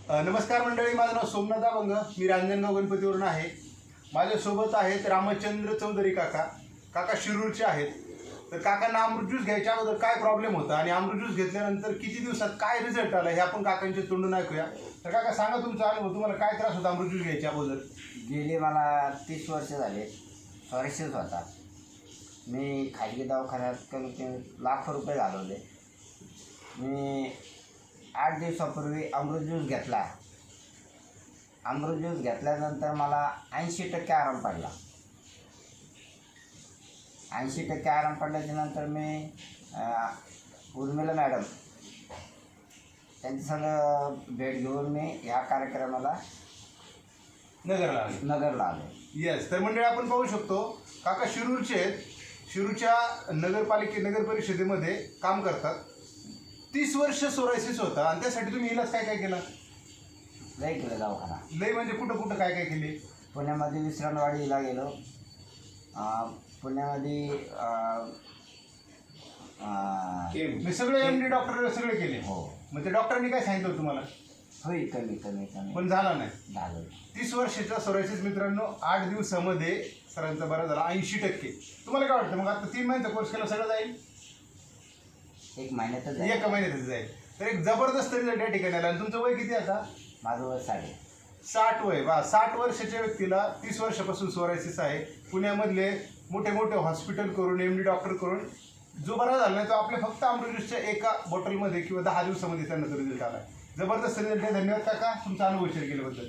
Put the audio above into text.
नमस्कार मंडळी, माझं नाव सोमनाथ अभंग, मी रांजणगाव गणपतीवरून आहे. माझ्यासोबत आहेत रामचंद्र चौधरी काका शिरूरचे आहेत. तर काकांना अमृत ज्यूस घ्यायच्या अगोदर काय प्रॉब्लेम होता आणि अमृत ज्यूस घेतल्यानंतर किती दिवसात काय रिझल्ट आला हे आपण काकांच्या तोंडून ऐकूया. तर काका सांगा तुमचा अनुभव, तुम्हाला काय त्रास होता अमृत ज्यूस घ्यायच्या अगोदर? गेली मला 30 वर्ष झाले. सॉरीशीच होता. मी खाजगी दवाखान्यात कमी कमी लाखो रुपये घालवले. मी 8 दिवसापूर्वी अमृत ज्यूस घेतला. अमृत ज्यूस घेतल्यानंतर मला 80% आराम पडला. 80% आराम पडल्याच्यानंतर मी उर्मिला मॅडम त्यांच्या संग भेट घेऊन मी ह्या कार्यक्रमाला नगरला आलो. येस, तर मंडळी आपण पाहू शकतो काका शिरूरचे आहेत. शिरूरच्या नगर परिषदेमध्ये काम करतात. 30 वर्ष सोरायसिस होता आणि त्यासाठी तुम्ही इलाज काय काय केला? लय केलं दवाखाना. लय म्हणजे कुठं काय काय केले? पुण्यामध्ये विश्रांतवाडीला गेलो. पुण्यामध्ये मी सगळे MD डॉक्टर सगळे केले. हो. मग ते डॉक्टरांनी काय सांगितलं तुम्हाला? होईल कमी पण झाला नाही. झालं. 30 वर्षाच्या सोरायसिस मित्रांनो 8 दिवसामध्ये सरांचा बरा झाला 80%. तुम्हाला काय वाटतं? मग आता 3 महिन्याचा कोर्स केला सगळं जाईल? 1 महिन्यातच एका महिन्यातच जाईल. तर एक जबरदस्त रिझल्ट या ठिकाणी आला. आणि तुमचं वय किती आता? माझं वय 60 वय. 60 वर्षाच्या व्यक्तीला 30 वर्षापासून सोरायसिस आहे. पुण्यामधले मोठे हॉस्पिटल करून MD डॉक्टर करून जो बरा झाला नाही तो आपल्या फक्त अमृत ज्यूसच्या एका बॉटलमध्ये किंवा 10 दिवसामध्ये त्यांना तो रिझल्ट आला. जबरदस्त रिझल्ट आहे. धन्यवाद काका तुमचा अनुभव शेअर केल्याबद्दल.